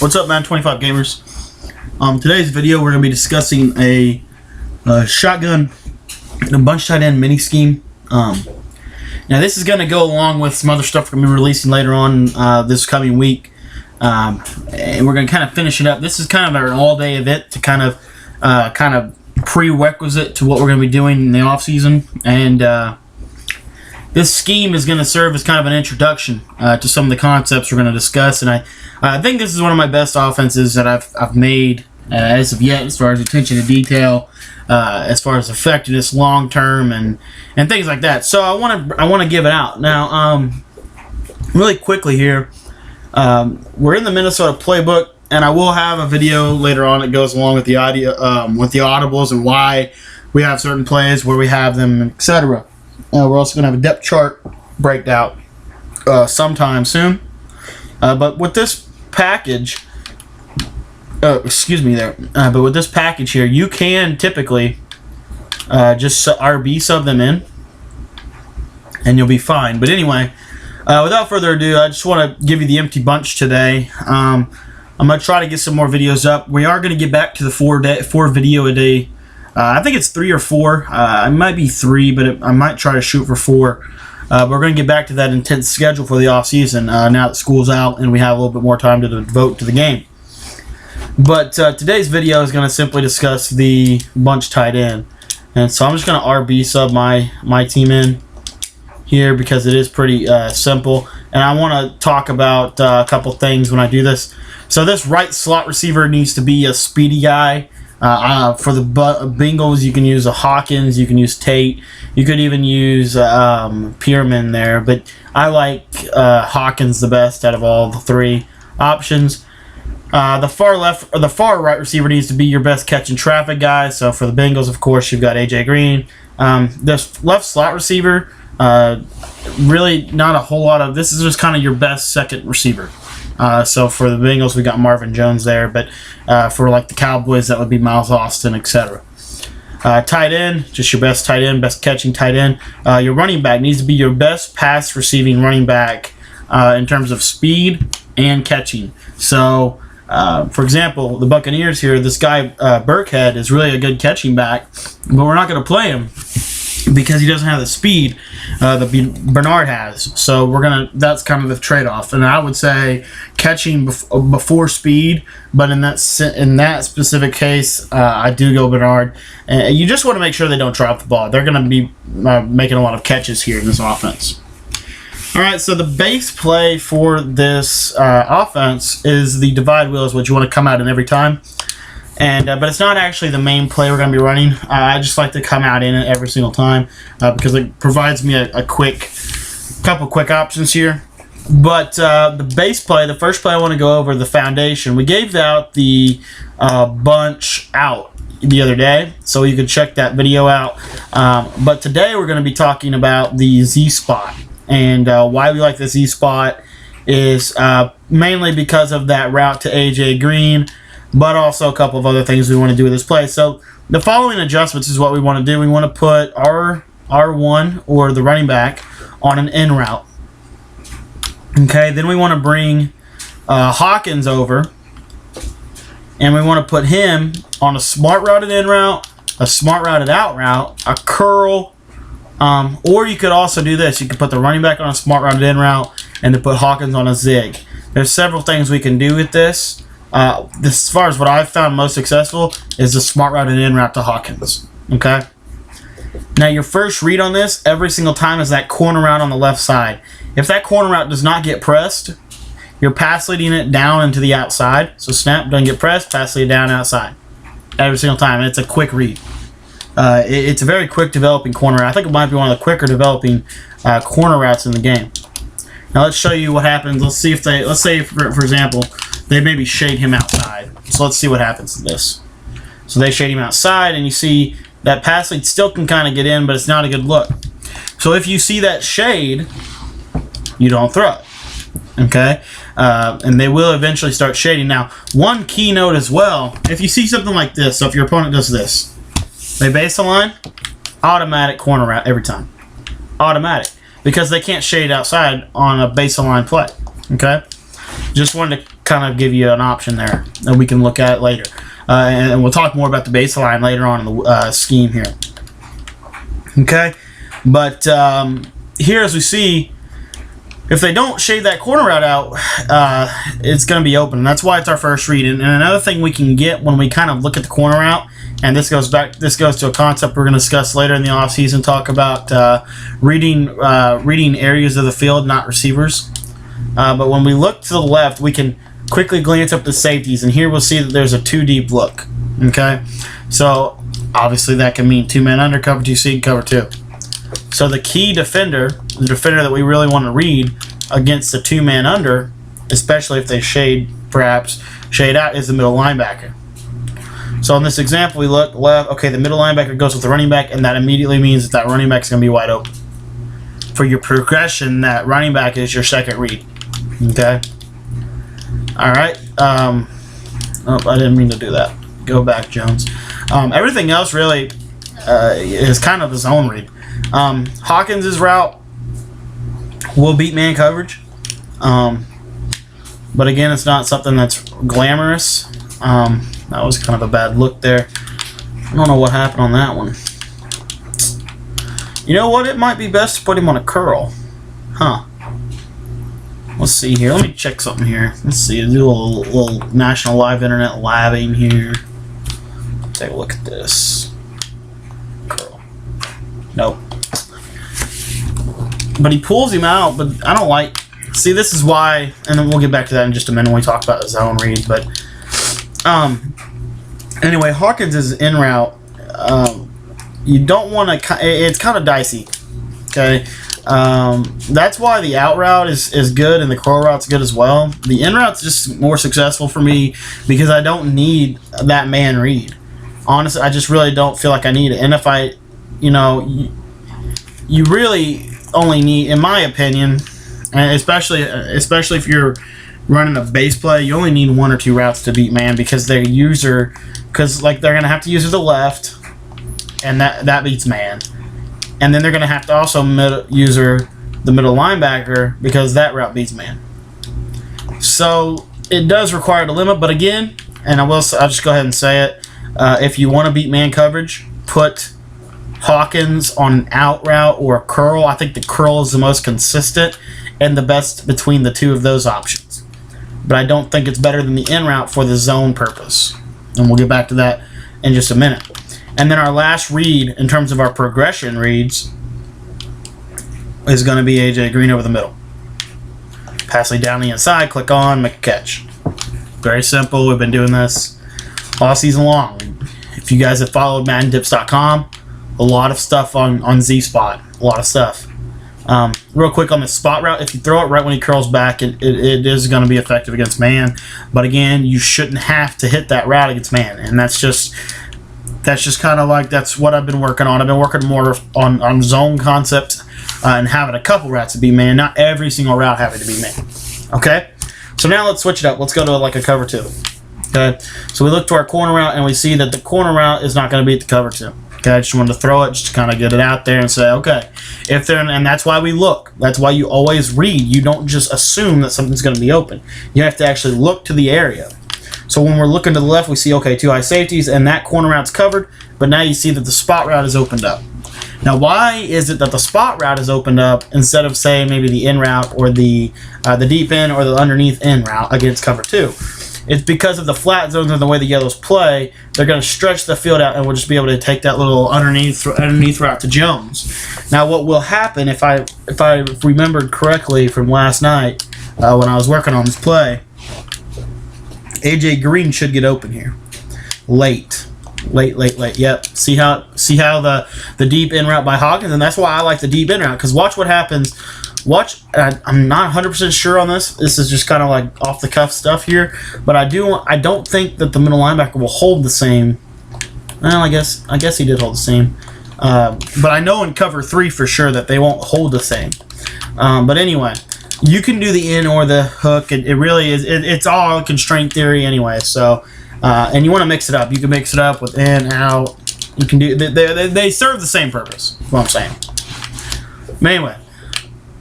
What's up, man? 25 gamers. Today's video we're going to be discussing a shotgun and a bunch tight end mini scheme. Now this is going to go along with some other stuff we're going to be releasing later on this coming week, and we're going to kind of finish it up. This is kind of an all-day event to kind of prerequisite to what we're going to be doing in the off season, and this scheme is going to serve as kind of an introduction to some of the concepts we're going to discuss, and I think this is one of my best offenses that I've made as of yet, as far as attention to detail, as far as effectiveness long term, and things like that. So I want to give it out now. Really quickly here, we're in the Minnesota playbook, and I will have a video later on that goes along with the audio, with the audibles and why we have certain plays, where we have them, etc. We're also going to have a depth chart breakdown sometime soon. But with this package, but with this package here, you can typically just RB sub them in, and you'll be fine. But anyway, without further ado, I just want to give you the empty bunch today. I'm going to try to get some more videos up. We are going to get back to the four video a day. I think it's 3 or 4. It might be 3, but I might try to shoot for 4. But we're going to get back to that intense schedule for the off season now that school's out and we have a little bit more time to devote to the game. But today's video is going to simply discuss the bunch tight end, and so I'm just going to RB sub my team in here because it is pretty simple, and I want to talk about a couple things when I do this. So this right slot receiver needs to be a speedy guy. For the Bengals, you can use a Hawkins, you can use Tate, you could even use Pierman there, but I like Hawkins the best out of all the 3 options. The far left or the far right receiver needs to be your best catch in traffic guy. So for the Bengals, of course, you've got AJ Green. This left slot receiver, really not a whole lot of. This is just kind of your best second receiver. So for the Bengals, we got Marvin Jones there, but for like the Cowboys, that would be Miles Austin, etc. Tight end, just your best tight end, best catching tight end. Your running back needs to be your best pass receiving running back in terms of speed and catching. So, for example, the Buccaneers here, this guy Burkhead is really a good catching back, but we're not going to play him because he doesn't have the speed that Bernard has. So that's kind of the trade-off. And I would say catching before speed, but in that specific case, I do go Bernard. You just want to make sure they don't drop the ball. They're going to be making a lot of catches here in this offense. All right, so the base play for this offense is the divide wheels, which you want to come out in every time. And but it's not actually the main play we're going to be running. I just like to come out in it every single time because it provides me a couple quick options here. But the base play, the first play I want to go over, the foundation. We gave out the bunch out the other day, so you can check that video out. But today we're going to be talking about the Z spot, and why we like the Z spot is mainly because of that route to AJ Green, but also a couple of other things we want to do with this play. So the following adjustments is what we want to do. We want to put our R1 or the running back on an in route. Okay, then we want to bring Hawkins over, and we want to put him on a smart routed in route, a smart routed out route, a curl, or you could also do this. You could put the running back on a smart routed in route and then put Hawkins on a zig. There's several things we can do with this. As far as what I've found most successful is the smart routed in route to Hawkins. Okay. Now your first read on this every single time is that corner route on the left side. If that corner route does not get pressed, you're pass leading it down into the outside. So snap, doesn't get pressed, pass lead down outside every single time, and it's a quick read. It's a very quick developing corner route. I think it might be one of the quicker developing corner routes in the game. Now let's show you what happens. Let's see if let's say for example, they maybe shade him outside. So let's see what happens to this. So they shade him outside, and you see that pass lead still can kind of get in, but it's not a good look. So if you see that shade, you don't throw it. Okay? And they will eventually start shading. Now, one key note as well, if you see something like this, so if your opponent does this, they base the line, automatic corner route every time. Automatic. Because they can't shade outside on a base line play. Okay? Just wanted to kind of give you an option there that we can look at later. And we'll talk more about the baseline later on in the scheme here. Okay, but here as we see, if they don't shade that corner route out, it's going to be open. And that's why it's our first read. And another thing we can get when we kind of look at the corner route, and this goes to a concept we're going to discuss later in the off season. Talk about reading areas of the field, not receivers. But when we look to the left, we can quickly glance up the safeties, and here we'll see that there's a 2-deep look. Okay, so obviously that can mean 2-man under, cover 2 seed, cover 2. So the key defender, the defender that we really want to read against the 2-man under, especially if they shade out, is the middle linebacker. So in this example, we look left. Okay, the middle linebacker goes with the running back, and that immediately means that running back is going to be wide open. For your progression, that running back is your second read. Okay. All right. Oh, I didn't mean to do that. Go back, Jones. Everything else really is kind of his own read. Hawkins' route will beat man coverage, but again, it's not something that's glamorous. That was kind of a bad look there. I don't know what happened on that one. You know what? It might be best to put him on a curl. Huh. Let's see here. Let me check something here. Let's see. Do a little National Live Internet labbing here. Take a look at this. Curl. Nope. But he pulls him out, but I don't like... See, this is why... And then we'll get back to that in just a minute when we talk about the zone read. But, anyway, Hawkins is in route. You don't want to... It's kind of dicey. Okay? That's why the out route is good and the curl route's good as well. The in route's just more successful for me because I don't need that man read. Honestly, I just really don't feel like I need it. And if I... You really only need, in my opinion, and especially if you're running a base play, you only need 1 or 2 routes to beat man because they're going to have to use the left, and that beats man. And then they're going to have to also use the middle linebacker because that route beats man. So it does require the limit, but again, and I'll just go ahead and say it, if you want to beat man coverage, put Hawkins on an out route or a curl. I think the curl is the most consistent and the best between the two of those options. But I don't think it's better than the in route for the zone purpose. And we'll get back to that in just a minute. And then our last read in terms of our progression reads is going to be AJ Green over the middle. Pass it down the inside, click on, make a catch. Very simple. We've been doing this all season long. If you guys have followed MaddenTips.com, a lot of stuff on Z-Spot. A lot of stuff. Real quick on the spot route, if you throw it right when he curls back, it is going to be effective against man. But again, you shouldn't have to hit that route against man. And that's just kind of like, that's what I've been working on. I've been working more on zone concept and having a couple routes to be man. Not every single route having to be man. Okay? So now let's switch it up. Let's go to like a cover 2. Okay? So we look to our corner route and we see that the corner route is not going to beat the cover 2. Okay, I just wanted to throw it just to kind of get it out there and say, okay, if they're, and that's why we look. That's why you always read. You don't just assume that something's going to be open. You have to actually look to the area. So when we're looking to the left, we see, okay, 2 high safeties, and that corner route's covered, but now you see that the spot route is opened up. Now, why is it that the spot route is opened up instead of, say, maybe the in route or the deep in or the underneath in route against cover 2? It's because of the flat zones and the way the yellows play. They're going to stretch the field out, and we'll just be able to take that little underneath route to Jones. Now, what will happen if I remembered correctly from last night when I was working on this play, AJ Green should get open here, late. Yep. See how the deep in route by Hawkins, and that's why I like the deep in route. Because watch what happens. I'm not 100% sure on this. This is just kind of like off the cuff stuff here, but I don't think that the middle linebacker will hold the same. Well, I guess he did hold the same, but I know in cover 3 for sure that they won't hold the same. But anyway, you can do the in or the hook. It really is. It's all constraint theory anyway. So, and you want to mix it up. You can mix it up with in, out. You can do. They serve the same purpose. Is what I'm saying. But anyway.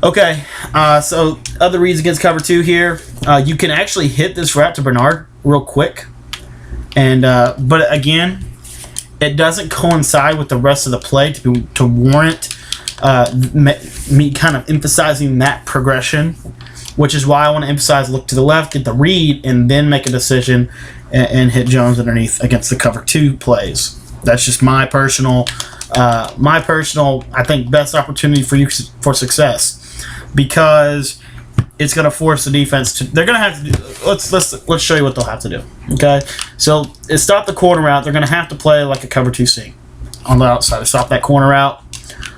Okay, so other reads against cover 2 here. You can actually hit this route to Bernard real quick, and but again, it doesn't coincide with the rest of the play to warrant me kind of emphasizing that progression, which is why I want to emphasize look to the left, get the read, and then make a decision and hit Jones underneath against the cover 2 plays. That's just my personal, I think, best opportunity for you for success, because it's going to force the defense to. They're going to have to do. Let's show you what they'll have to do. Okay, so to stop the corner route, they're going to have to play like a cover 2C on the outside to stop that corner route.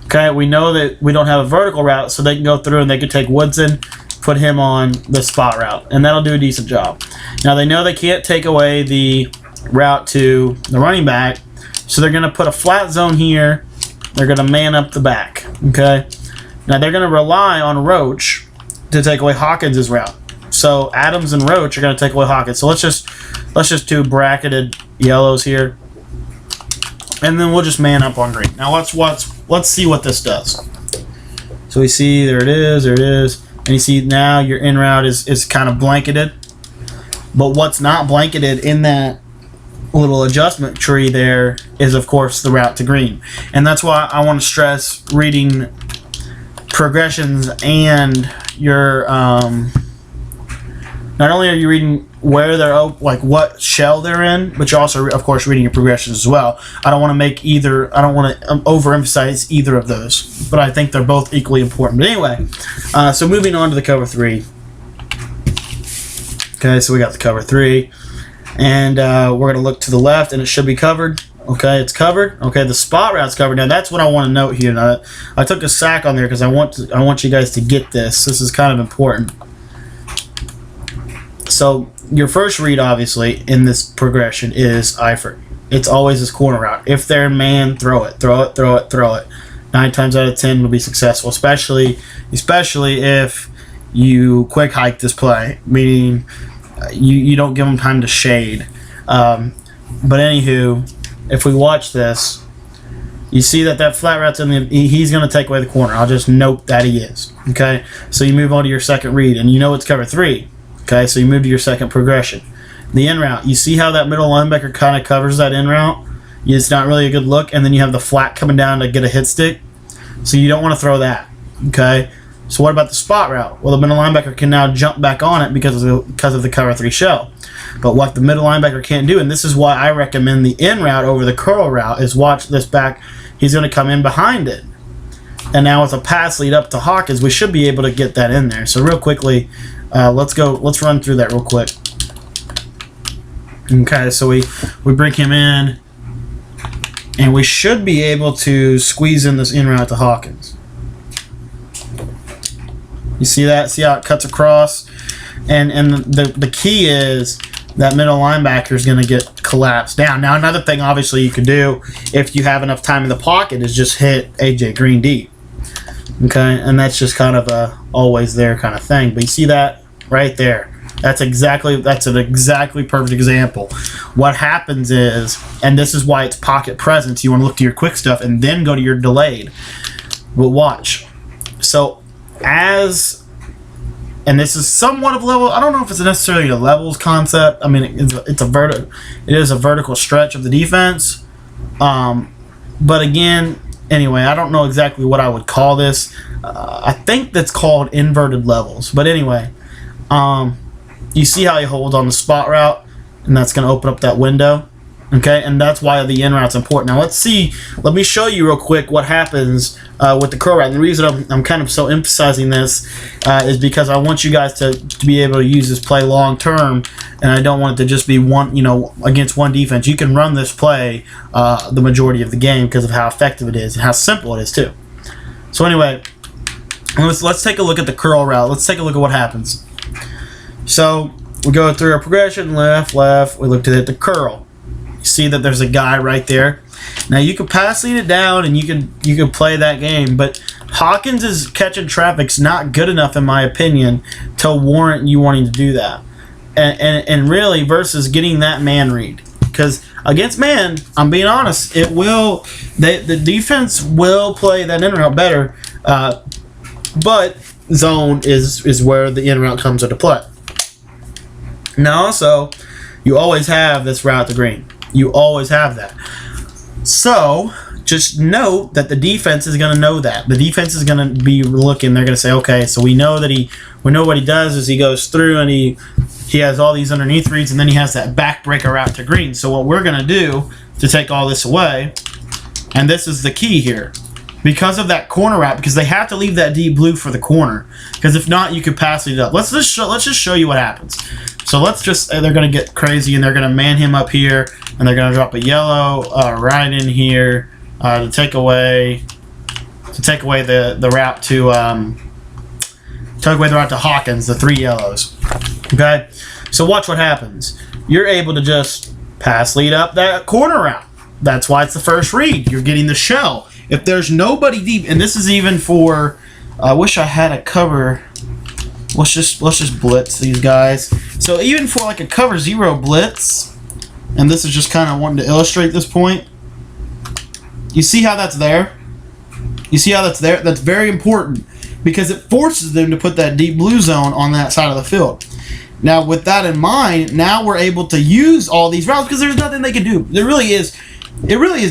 Okay, we know that we don't have a vertical route, so they can go through and they can take Woodson, put him on the spot route, and that'll do a decent job. Now they know they can't take away the route to the running back, so they're going to put a flat zone here. They're going to man up the back. Okay, now they're going to rely on Roach to take away Hawkins' route. So Adams and Roach are going to take away Hawkins. So let's just do bracketed yellows here, and then we'll just man up on green. Now let's see what this does. So we see there it is, and you see now your in route is kind of blanketed. But what's not blanketed in that little adjustment tree there is, of course, the route to green. And that's why I want to stress reading progressions, and your not only are you reading where they're like what shell they're in, but you're also, of course, reading your progressions as well. I don't want to overemphasize either of those, but I think they're both equally important. But anyway, so moving on to the cover 3. Okay, so we got the cover 3, and we're going to look to the left, and it should be covered. Okay, it's covered. Okay, the spot route's covered. Now that's what I want to note here. Now, I took a sack on there because I want you guys to get this. This is kind of important. So your first read, obviously, in this progression is Eifert. It's always this corner route. If they're in man, throw it. 9 times out of 10 will be successful, especially if you quick hike this play, meaning you don't give them time to shade. But anywho, if we watch this, you see that flat route's in the. He's going to take away the corner. I'll just note that he is. Okay, so you move on to your second read, and you know it's cover 3. Okay, so you move to your second progression. The in route, you see how that middle linebacker kind of covers that in route? It's not really a good look, and then you have the flat coming down to get a hit stick. So you don't want to throw that. Okay, so what about the spot route? Well, the middle linebacker can now jump back on it because of the cover 3 shell. But what the middle linebacker can't do, and this is why I recommend the in route over the curl route, is watch this back. He's going to come in behind it. And now with a pass lead up to Hawkins, we should be able to get that in there. So real quickly, let's run through that real quick. Okay, so we bring him in, and we should be able to squeeze in this in route to Hawkins. You see that? See how it cuts across? And the key is that middle linebacker is going to get collapsed down. Now, another thing, obviously, you could do if you have enough time in the pocket is just hit AJ Green deep. Okay, and that's just kind of a always there kind of thing. But you see that right there? That's an exactly perfect example. What happens is, and this is why it's pocket presence, you want to look to your quick stuff and then go to your delayed. But watch. So and this is somewhat of level. I don't know if it's necessarily a levels concept. I mean, it is a vertical stretch of the defense. But again, anyway, I don't know exactly what I would call this. I think that's called inverted levels. But anyway, you see how he holds on the spot route, and that's going to open up that window. Okay, and that's why the in route's important. Now let me show you real quick what happens with the curl route. And the reason I'm kind of so emphasizing this is because I want you guys to be able to use this play long term, and I don't want it to just be one, against one defense. You can run this play the majority of the game because of how effective it is and how simple it is too. So anyway, let's take a look at the curl route. Let's take a look at what happens. So we go through our progression, left. We look to hit the curl. You see that there's a guy right there. Now you can pass lead it down and you can play that game, but Hawkins' catching traffic's not good enough, in my opinion, to warrant you wanting to do that. And really versus getting that man read, because against man, I'm being honest, the defense will play that in route better, but zone is where the in route comes into play. Now also, you always have this route to green. You always have that. So just note that the defense is going to know that. The defense is going to be looking. They're going to say, okay, so we know what he does is he goes through and he has all these underneath reads, and then he has that backbreaker route to green. So what we're going to do to take all this away, and this is the key here, because of that corner route, because they have to leave that deep blue for the corner, because if not, you could pass it up. Let's just show you what happens. So they're going to get crazy, and they're going to man him up here, and they're going to drop a yellow right in here to take away the route to Hawkins, the 3 yellows. Okay, so watch what happens. You're able to just pass lead up that corner route. That's why it's the first read. You're getting the shell. If there's nobody deep, and this is even for, I wish I had a cover. Let's just blitz these guys. So even for like a cover 0 blitz, and this is just kind of wanting to illustrate this point. You see how that's there? You see how that's there? That's very important because it forces them to put that deep blue zone on that side of the field. Now, with that in mind, now we're able to use all these routes because there's nothing they can do. It really is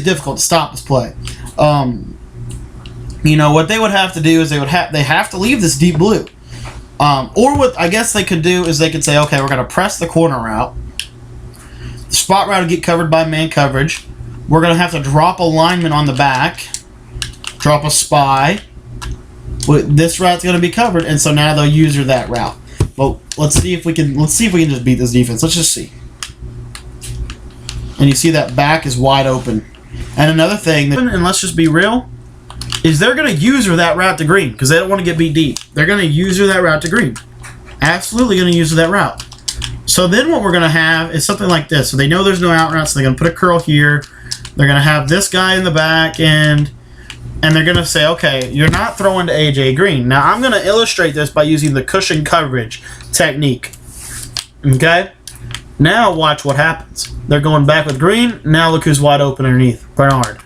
difficult to stop this play. You know what they would have to do is they have to leave this deep blue. Or what I guess they could do is they could say, okay, we're going to press the corner route. The spot route will get covered by man coverage. We're going to have to drop a lineman on the back, drop a spy. This route's going to be covered, and so now they'll use that route. But let's see if we can just beat this defense. Let's just see. And you see that back is wide open. And another thing, and let's just be real, is they're going to use that route to green because they don't want to get beat deep. They're going to use that route to green. Absolutely going to use that route. So then what we're going to have is something like this. So they know there's no out route, so they're going to put a curl here. They're going to have this guy in the back end, and they're going to say, okay, you're not throwing to A.J. Green. Now, I'm going to illustrate this by using the cushion coverage technique. Okay? Now, watch what happens. They're going back with Green. Now, look who's wide open underneath. Bernard.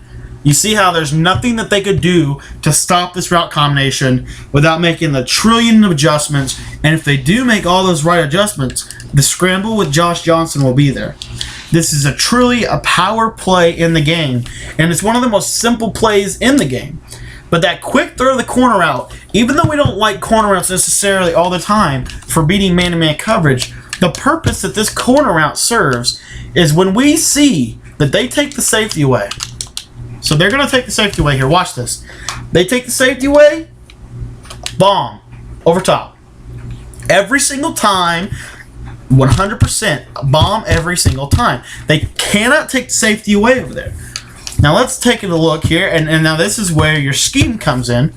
You see how there's nothing that they could do to stop this route combination without making the trillion of adjustments. And if they do make all those right adjustments, the scramble with Josh Johnson will be there. This is truly a power play in the game, and it's one of the most simple plays in the game. But that quick throw of the corner route, even though we don't like corner routes necessarily all the time for beating man-to-man coverage, the purpose that this corner route serves is when we see that they take the safety away. So they're going to take the safety away here. Watch this. They take the safety away, bomb, over top. Every single time, 100% bomb every single time. They cannot take the safety away over there. Now let's take a look here, and now this is where your scheme comes in,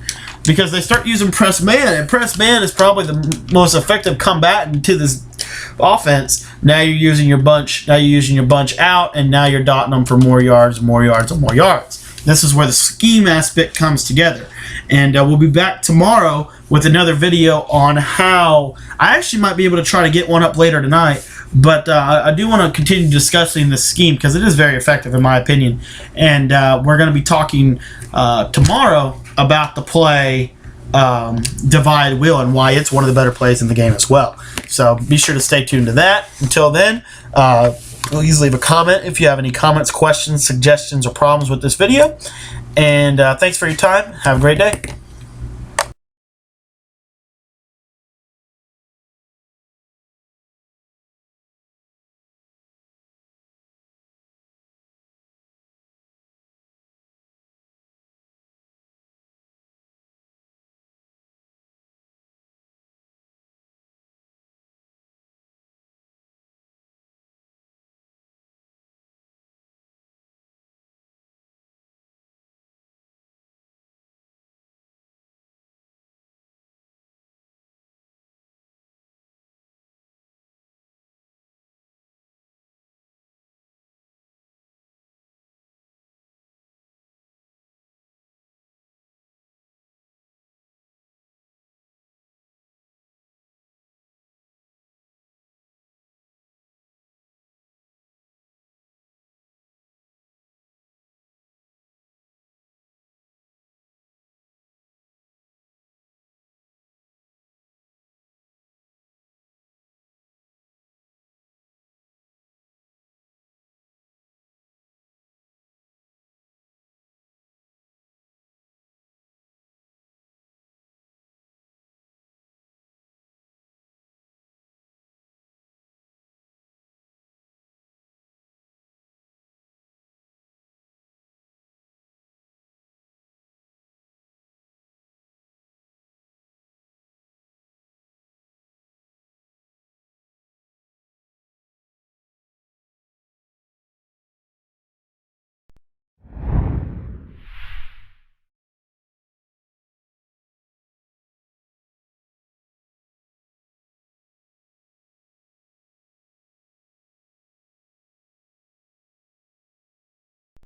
because they start using press man, and press man is probably the most effective combatant to this offense. Now you're using your bunch. Now you're using your bunch out, and now you're dotting them for more yards, more yards, and more yards. This is where the scheme aspect comes together. And we'll be back tomorrow with another video on how I actually might be able to try to get one up later tonight. But I do want to continue discussing this scheme because it is very effective in my opinion. And we're going to be talking tomorrow about the play Divide Wheel and why it's one of the better plays in the game as well. So be sure to stay tuned to that. Until then, please leave a comment if you have any comments, questions, suggestions, or problems with this video. And thanks for your time. Have a great day.